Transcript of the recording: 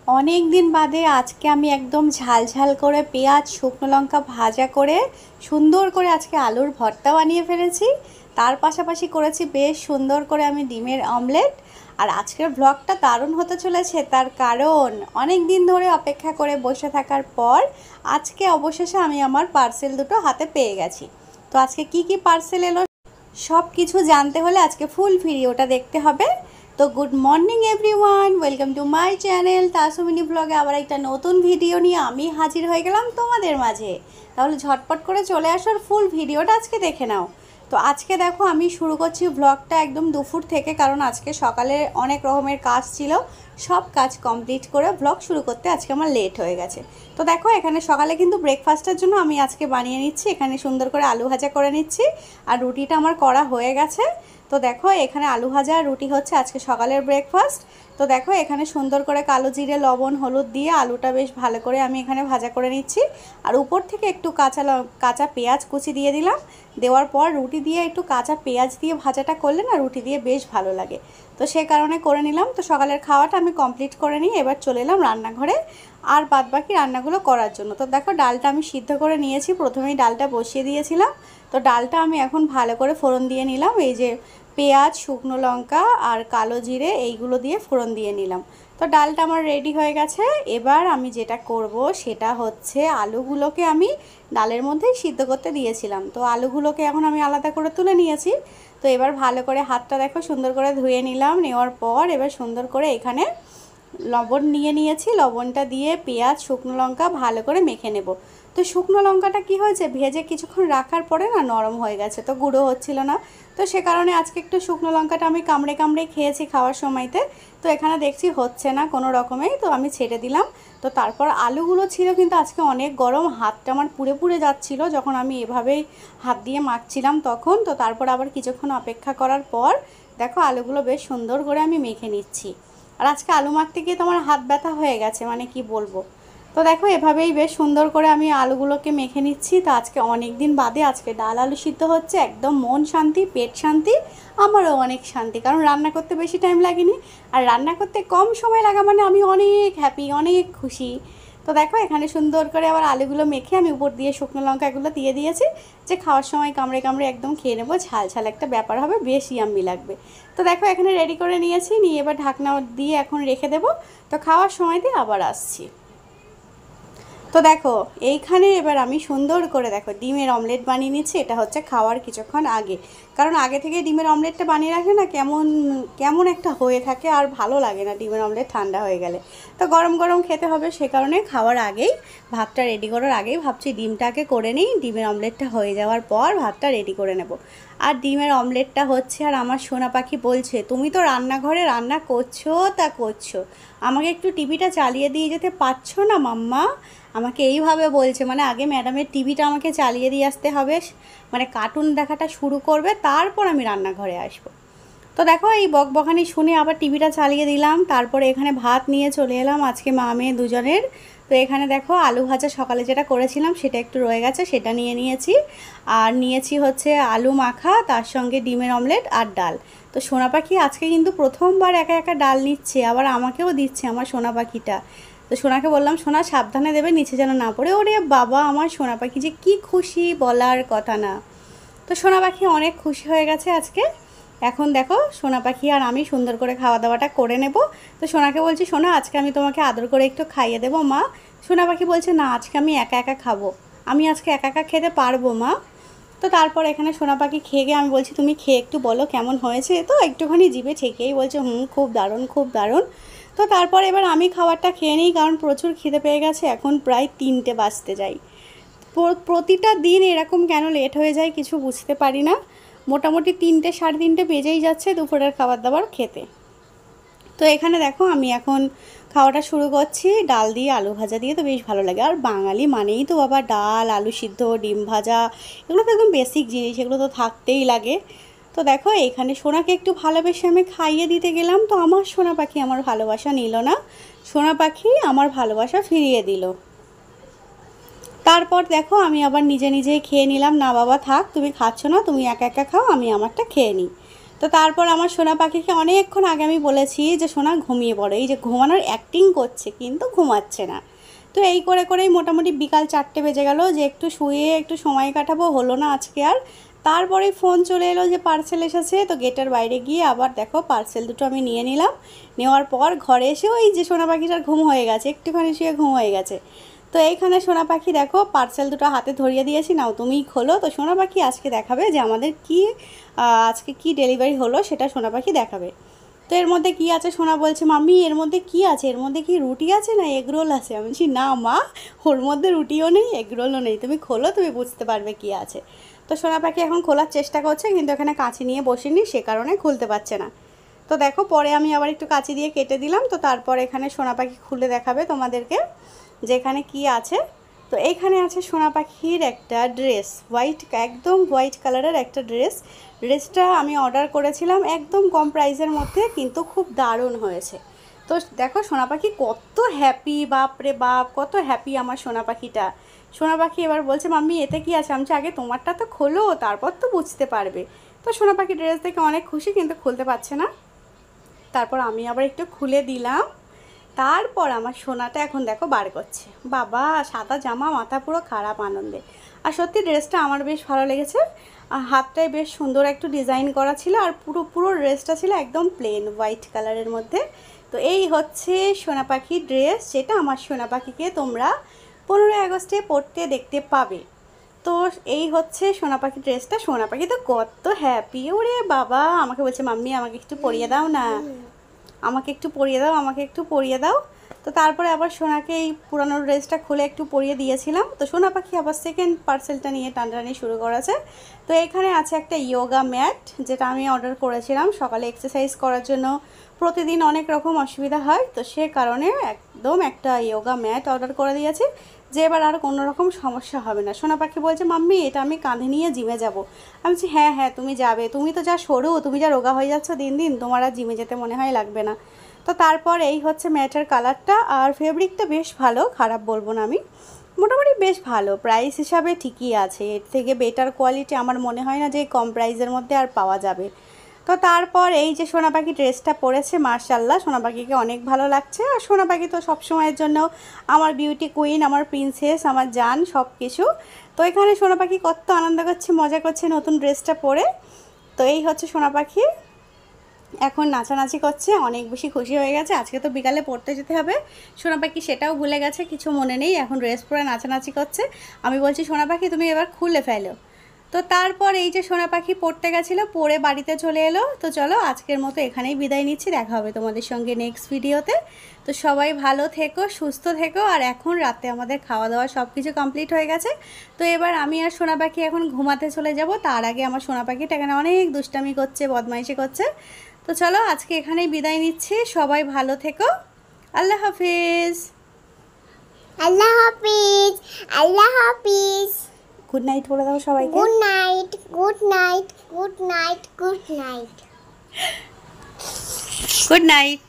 অনেক দিন বাদে আজকে আমি একদম ঝাল ঝাল করে পেঁয়াজ শুকনো লঙ্কা ভাজা করে সুন্দর করে আজকে আলুর ভর্তা বানিয়ে ফেলেছি। তার পাশাপাশি করেছি বেশ সুন্দর করে আমি ডিমের অমলেট। আর আজকের ব্লগটা দারুণ হতে চলেছে, তার কারণ অনেক দিন ধরে অপেক্ষা করে বসে থাকার পর আজকে অবশেষে আমি আমার পার্সেল দুটো হাতে পেয়ে গেছি। তো আজকে কি পার্সেল এলো সব কিছু জানতে হলে আজকে ফুল ভিডিওটা দেখতে হবে। তো good morning everyone, welcome to my channel তাসুমিনি ব্লগে আবার একটা নতুন ভিডিও নিয়ে আমি হাজির হয়ে গেলাম তোমাদের মাঝে। তাহলে ঝটপট করে চলে আসার ফুল ভিডিওটা আজকে দেখে নাও। তো আজকে দেখো আমি শুরু করছি ব্লগটা একদম দুপুর থেকে, কারণ আজকে সকালে অনেক রকমের কাজ ছিল, সব কাজ কমপ্লিট করে ব্লগ শুরু করতে আজকে আমার লেট হয়ে গেছে। তো দেখো এখানে সকালে কিন্তু ব্রেকফাস্টের জন্য আমি আজকে বানিয়ে নিচ্ছি, এখানে সুন্দর করে আলু ভাজা করে নিচ্ছি। আর রুটিটা আমার করা হয়ে গেছে। তো দেখো এখানে আলু ভাজা আর রুটি হচ্ছে আজকে সকালের ব্রেকফাস্ট। তো দেখো এখানে সুন্দর করে কালো জিরে লবণ হলুদ দিয়ে আলুটা বেশ ভালো করে আমি এখানে ভাজা করে নিচ্ছি। আর উপর থেকে একটু কাঁচা পেঁয়াজ কুচি দিয়ে দিলাম। দেওয়ার পর রুটি দিয়ে একটু কাঁচা পেঁয়াজ দিয়ে ভাজাটা করলে না রুটি দিয়ে বেশ ভালো লাগে, তো সে কারণে করে নিলাম। তো সকালের খাওয়াটা আমি কমপ্লিট করে নিই, এবার চলে এলাম রান্নাঘরে আর বাদবাকি রান্নাগুলো করার জন্য। তো দেখো ডালটা আমি সিদ্ধ করে নিয়েছি, প্রথমেই ডালটা বসিয়ে দিয়েছিলাম। তো ডালটা আমি এখন ভালো করে ফোড়ন দিয়ে নিলাম, এই যে পেঁয়াজ শুকনো লঙ্কা আর কালো জিরে এইগুলো দিয়ে ফোড়ন দিয়ে নিলাম। তো ডালটা আমার রেডি হয়ে গেছে। এবার আমি যেটা করব সেটা হচ্ছে আলুগুলোকে আমি ডালের মধ্যেই সিদ্ধ করতে দিয়েছিলাম, তো আলুগুলোকে এখন আমি আলাদা করে তুলে নিয়েছি। তো এবার ভালো করে হাতটা দেখো সুন্দর করে ধুয়ে নিলাম, নেওয়ার পর এবার সুন্দর করে এখানে লবণ নিয়ে নিয়েছি, লবণটা দিয়ে পেঁয়াজ শুকনো লঙ্কা ভালো করে মেখে নেব। তো শুকনো লঙ্কাটা কি হয়েছে, ভেজে কিছুক্ষণ রাখার পরে না নরম হয়ে গেছে, তো গুঁড়ো হচ্ছিল না। তো সে কারণে আজকে একটু শুকনো লঙ্কাটা আমি কামড়ে কামড়ে খেয়েছি খাওয়ার সময়তে। তো এখানে দেখছি হচ্ছে না কোনো রকমেই, তো আমি ছেড়ে দিলাম। তো তারপর আলুগুলো ছিল কিন্তু আজকে অনেক গরম, হাতটা আমার পুড়ে পুড়ে যাচ্ছিল যখন আমি এভাবেই হাত দিয়ে মাখছিলাম তখন। তো তারপর আবার কিছুক্ষণ অপেক্ষা করার পর দেখো আলুগুলো বেশ সুন্দর করে আমি মেখে নিচ্ছি। আর আজকে আলু মাখতে গিয়ে তোমার হাত ব্যথা হয়ে গেছে, মানে কি বলবো। তো দেখো এভাবেই বেশ সুন্দর করে আমি আলুগুলোকে মেখে নিচ্ছি। তো আজকে অনেক দিন বাদে আজকে ডাল আলু সিদ্ধ হচ্ছে, একদম মন শান্তি পেট শান্তি, আমারও অনেক শান্তি, কারণ রান্না করতে বেশি টাইম লাগেনি। আর রান্না করতে কম সময় লাগা মানে আমি অনেক হ্যাপি, অনেক খুশি। তো দেখো এখানে সুন্দর করে আবার আলুগুলো মেখে আমি উপর দিয়ে শুকনো লঙ্কা এগুলো দিয়ে দিয়েছি, যে খাওয়ার সময় কামড়ে কামড়ে একদম খেয়ে নেবো, ঝাল ঝাল একটা ব্যাপার হবে, বেশ ইয়াম্মি লাগবে। তো দেখো এখানে রেডি করে নিয়েছি, নিয়ে এবার ঢাকনা দিয়ে এখন রেখে দেবো। তো খাওয়ার সময় দিয়ে আবার আসছি। তো দেখো এইখানে এবার আমি সুন্দর করে দেখো ডিমের অমলেট বানিয়ে নিচ্ছি, এটা হচ্ছে খাওয়ার কিছুক্ষণ আগে, কারণ আগে থেকে ডিমের অমলেটটা বানিয়ে রাখলে না কেমন কেমন একটা হয়ে থাকে, আর ভালো লাগে না ডিমের অমলেট ঠান্ডা হয়ে গেলে। তো গরম গরম খেতে হবে, সে কারণে খাওয়ার আগেই ভাতটা রেডি করার আগেই ভাবছি ডিমটাকে করে নিই, ডিমের অমলেটটা হয়ে যাওয়ার পর ভাতটা রেডি করে নেব। আর ডিমের অমলেটটা হচ্ছে, আর আমার সোনা পাখি বলছে তুমি তো রান্নাঘরে রান্না করছো তা করছো, আমাকে একটু টিভিটা চালিয়ে দিয়ে যেতে পারছো না মাম্মা, আমাকে এইভাবে বলছে। মানে আগে ম্যাডামের টিভিটা আমাকে চালিয়ে দিয়ে আসতে হবে, মানে কার্টুন দেখাটা শুরু করবে, তারপর আমি রান্নাঘরে আসবো। তো দেখো এই বকবকানি শুনে আবার টিভিটা চালিয়ে দিলাম, তারপরে এখানে ভাত নিয়ে চলে এলাম আজকে মা মেয়ে দুজনের। তো এখানে দেখো আলু ভাজা সকালে যেটা করেছিলাম সেটা একটু রয়ে গেছে, সেটা নিয়ে নিয়েছি। আর নিয়েছি হচ্ছে আলু মাখা, তার সঙ্গে ডিমের অমলেট আর ডাল। তো সোনা পাখি আজকে কিন্তু প্রথমবার একা একা ডাল নিচ্ছে, আবার আমাকেও দিচ্ছে আমার সোনা পাখিটা। তো সোনাকে বললাম সোনা সাবধানে দেবে, নিচে যেন না পড়ে। ওরে বাবা, আমার সোনা পাখি যে কি খুশি বলার কথা না। তো সোনা পাখি অনেক খুশি হয়ে গেছে আজকে। এখন দেখো সোনা পাখি আর আমি সুন্দর করে খাওয়া দাওয়াটা করে নেব। তো সোনাকে বলছি সোনা আজকে আমি তোমাকে আদর করে একটু খাইয়ে দেবো মা। সোনা পাখি বলছে না আজকে আমি একা একা খাবো, আমি আজকে একা একা খেতে পারবো মা। তো তারপর এখানে সোনা পাখি খেয়ে গিয়ে আমি বলছি তুমি খেয়ে একটু বলো কেমন হয়েছে। তো একটুখানি জিভে ঠেকেই বলছে খুব দারুণ খুব দারুণ। তো তারপর এবার আমি খাবারটা খেয়ে নিই, কারণ প্রচুর খিদে পেয়ে গেছে, এখন প্রায় 3টে বাজতে যাই। প্রতিটা দিন এরকম কেন লেট হয়ে যায় কিছু বুঝতে পারি না, মোটামুটি 3টে 3:30 বেজেই যাচ্ছে দুপুরের খাবার দাবার খেতে। তো এখানে দেখো আমি এখন খাওয়াটা শুরু করছি ডাল দিয়ে আলু ভাজা দিয়ে, তো বেশ ভালো লাগে। আর বাঙালি মানেই তো বাবা ডাল আলু সিদ্ধ ডিম ভাজা, এগুলো তো একদম বেসিক জিনিস, এগুলো তো থাকতেই লাগে। তো দেখো এখানে সোনাকে একটু ভালোবেসে আমি খাইয়ে দিতে গেলাম, তো আমার সোনা পাখি আমার ভালোবাসা নিল না, সোনা পাখি আমার ভালোবাসা ফিরিয়ে দিল। তারপর দেখো আমি আবার নিজে নিজেই খেয়ে নিলাম, না বাবা থাক তুমি খাচ্ছ না, তুমি একা একা খাও, আমি আমারটা খেয়ে নিই। তো তো তারপর আমার সোনা পাখিকে অনেকক্ষণ আগে আমি বলেছি যে সোনা ঘুমিয়ে পড়ো, এই যে ঘুমানোর অ্যাক্টিং করছে কিন্তু ঘুমাচ্ছে না। তো এই করে করেই মোটামুটি বিকাল 4টে বেজে গেল, যে একটু শুয়ে একটু সময় কাটাবো, হলো না আজকে আর। তারপরে ফোন চলে এলো যে পার্সেল এসেছে, তো গেটের বাইরে গিয়ে আবার দেখো পার্সেল দুটো আমি নিয়ে নিলাম। নেওয়ার পর ঘরে এসে ওই যে সোনা পাখিটার ঘুম হয়ে গেছে, একটুখানি শুয়ে ঘুম হয়ে গেছে। তো এইখানে সোনা পাখি দেখো পার্সেল দুটো হাতে ধরিয়ে দিয়েছি, নাও তুমিই খোলো। তো সোনা পাখি আজকে দেখাবে যে আমাদের কি আজকে কি ডেলিভারি হলো সেটা সোনা পাখি দেখাবে। তো এর মধ্যে কী আছে, সোনা বলছে মাম্মি এর মধ্যে কি আছে, এর মধ্যে কি রুটি আছে না এগরোল আছে? আমি বলছি না মা, ওর মধ্যে রুটিও নেই এগরোলও নেই, তুমি খোলো তুমি বুঝতে পারবে কি আছে। তো সোনা পাখি এখন খোলার চেষ্টা করছে, কিন্তু এখানে কাঁচি নিয়ে বসিনি, সে কারণে খুলতে পারছে না। তো দেখো পরে আমি আবার একটু কাঁচি দিয়ে কেটে দিলাম। তো তারপর এখানে সোনা পাখি খুলে দেখাবে তোমাদেরকে যে এখানে কী আছে। তো এইখানে আছে সোনা পাখির একটা ড্রেস, হোয়াইট, একদম হোয়াইট কালারের একটা ড্রেস। ড্রেসটা আমি অর্ডার করেছিলাম একদম কম প্রাইসের মধ্যে, কিন্তু খুব দারুণ হয়েছে। তো দেখো সোনা পাখি কত হ্যাপি, বাপরে বাপ কত হ্যাপি আমার সোনা পাখিটা। সোনা পাখি এবার বলছে মাম্মি এতে কি আছে? আমি আগে তোমারটা তো খোলো তারপর তো বুঝতে পারবে। তো সোনা পাখি ড্রেস দেখে অনেক খুশি, কিন্তু খুলতে পারছে না। তারপর আমি আবার একটু খুলে দিলাম। তারপর আমার সোনাটা এখন দেখো বার করছে, বাবা সাদা জামা, মাথা পুরো খারাপ আনন্দে। আর সত্যি ড্রেসটা আমার বেশ ভালো লেগেছে। আর হাতটায় বেশ সুন্দর একটু ডিজাইন করা ছিল, আর পুরো ড্রেসটা ছিল একদম প্লেন হোয়াইট কালারের মধ্যে। তো এই হচ্ছে সোনা পাখির ড্রেস, যেটা আমার সোনা পাখিকে তোমরা 15ই আগস্টে পরতে দেখতে পাবে। তো এই হচ্ছে সোনা পাখির ড্রেসটা। সোনা পাখি তো কত হ্যাপি, ওরে বাবা আমাকে বলছে মাম্মি আমাকে একটু পরিয়ে দাও না, আমাকে একটু পরিয়ে দাও, আমাকে একটু পরিয়ে দাও। তো তারপরে আবার সোনাকে এই পুরানো ড্রেসটা খুলে একটু পরিয়ে দিয়েছিলাম। তো সোনা পাখি আবার সেকেন্ড পার্সেলটা নিয়ে টানটানি শুরু করেছে। তো এখানে আছে একটা ইয়োগা ম্যাট, যেটা আমি অর্ডার করেছিলাম সকালে এক্সারসাইজ করার জন্য। প্রতিদিন অনেক রকম অসুবিধা হয়, তো সে কারণে একদম একটা ইয়োগা ম্যাট অর্ডার করে দিয়েছি, যে এবার আর কোনো রকম সমস্যা হবে না। সোনা পাখি বলছে মাম্মি এটা আমি কাঁধে নিয়ে জিমে যাব। আমি বলছি হ্যাঁ হ্যাঁ তুমি যাবে, তুমি তো যা সরু, তুমি যা রোগা হয়ে যাচ্ছ দিন দিন, তোমার আর জিমে যেতে মনে হয় লাগবে না। তো তারপর এই হচ্ছে ম্যাটের কালারটা, আর ফেব্রিকটা বেশ ভালো, খারাপ বলবো না আমি, মোটামুটি বেশ ভালো। প্রাইস হিসাবে ঠিকই আছে, এর থেকে বেটার কোয়ালিটি আমার মনে হয় না যে কম প্রাইসের মধ্যে আর পাওয়া যাবে। তো তারপর এই যে সোনা পাখি ড্রেসটা পরেছে, মার্শাল্লাহ সোনা পাখিকে অনেক ভালো লাগছে। আর সোনা পাখি তো সবসময়ের জন্য আমার বিউটি কুইন, আমার প্রিন্সেস, আমার জান, সব কিছু। তো এখানে সোনা পাখি কত আনন্দ করছে, মজা করছে নতুন ড্রেসটা পরে। তো এই হচ্ছে সোনা পাখি এখন নাচানাচি করছে, অনেক বেশি খুশি হয়ে গেছে। আজকে তো বিকালে পড়তে যেতে হবে, সোনা পাখি সেটাও ভুলে গেছে, কিছু মনে নেই, এখন ড্রেস পরে নাচানাচি করছে। আমি বলছি সোনা পাখি তুমি এবার খুলে ফেলো। তো তারপর এই যে সোনা পাখি পড়তে গেছিলো, পড়ে বাড়িতে চলে এলো। তো চলো আজকের মতো এখানেই বিদায় নিচ্ছি, দেখা হবে তোমাদের সঙ্গে নেক্সট ভিডিওতে। তো সবাই ভালো থেকো, সুস্থ থেকো। আর এখন রাতে আমাদের খাওয়া দাওয়া সব কিছু কমপ্লিট হয়ে গেছে। তো এবার আমি আর সোনা পাখি এখন ঘুমাতে চলে যাব। তার আগে আমার সোনা পাখিটা এখানে অনেক দুষ্টামি করছে, বদমাইশি করছে। তো চলো আজকে এখানেই বিদায় নিচ্ছি, সবাই ভালো থেকো, আল্লাহ হাফিজ। আল্লাহ হাফিজ, আল্লাহ হাফিজ। গুড নাইট বলে দাও সবাইকে। Good night, good night, good night, good night, good night.